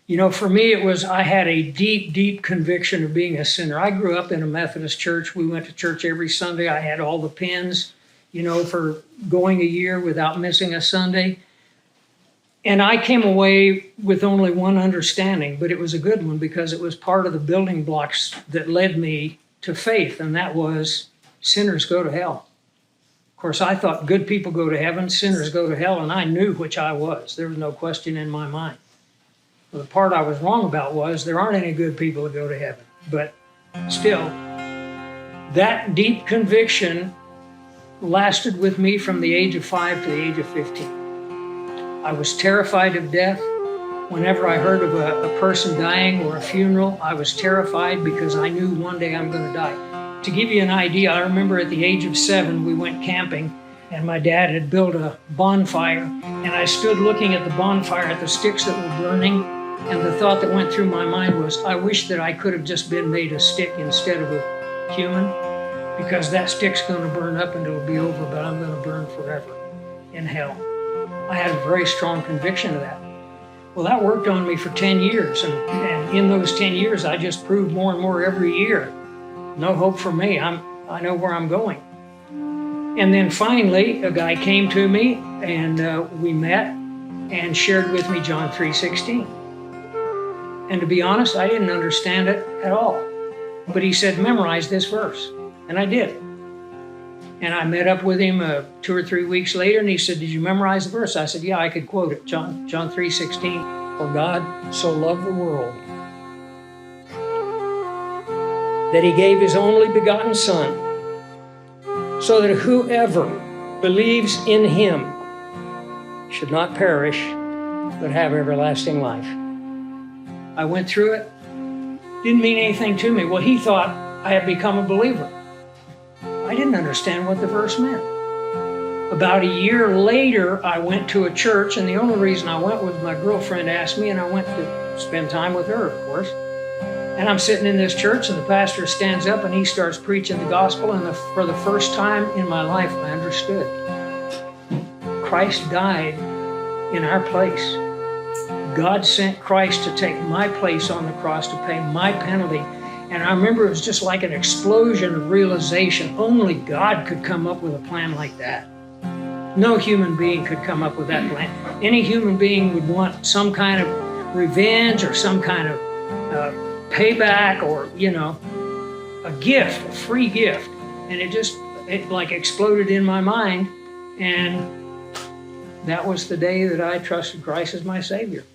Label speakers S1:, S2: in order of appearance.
S1: You know, for me, I had a deep, deep conviction of being a sinner. I grew up in a Methodist church. We went to church every Sunday. I had all the pins, you know, for going a year without missing a Sunday. And I came away with only one understanding, but it was a good one because it was part of the building blocks that led me to faith, and that was sinners go to hell. Of course, I thought good people go to heaven, sinners go to hell, and I knew which I was. There was no question in my mind. The part I was wrong about was there aren't any good people that go to heaven. But still, that deep conviction lasted with me from the age of 5 to the age of 15. I was terrified of death. Whenever I heard of a person dying or a funeral, I was terrified because I knew one day I'm going to die. To give you an idea, I remember at the age of 7, we went camping, and my dad had built a bonfire, and I stood looking at the bonfire at the sticks that were burning, and the thought that went through my mind was, I wish that I could have just been made a stick instead of a human, because that stick's going to burn up and it'll be over, but I'm going to burn forever in hell. I had a very strong conviction of that. Well, that worked on me for 10 years, and in those 10 years, I just proved more and more every year, no hope for me. I know where I'm going. And then finally, a guy came to me, and we met and shared with me John 3:16. And to be honest, I didn't understand it at all. But he said, memorize this verse. And I did. And I met up with him 2 or 3 weeks later, and he said, did you memorize the verse? I said, yeah, I could quote it. John 3:16. For God so loved the world that he gave his only begotten Son, so that whoever believes in him should not perish, but have everlasting life. I went through it. Didn't mean anything to me. Well, he thought I had become a believer. I didn't understand what the verse meant. About a year later, I went to a church, and the only reason I went was my girlfriend asked me, and I went to spend time with her, of course. And I'm sitting in this church, and the pastor stands up, and he starts preaching the gospel, and for the first time in my life, I understood. Christ died in our place. God sent Christ to take my place on the cross, to pay my penalty. And I remember it was just like an explosion of realization. Only God could come up with a plan like that. No human being could come up with that plan. Any human being would want some kind of revenge or some kind of payback, or, you know, a gift, a free gift. And it like exploded in my mind. And that was the day that I trusted Christ as my Savior.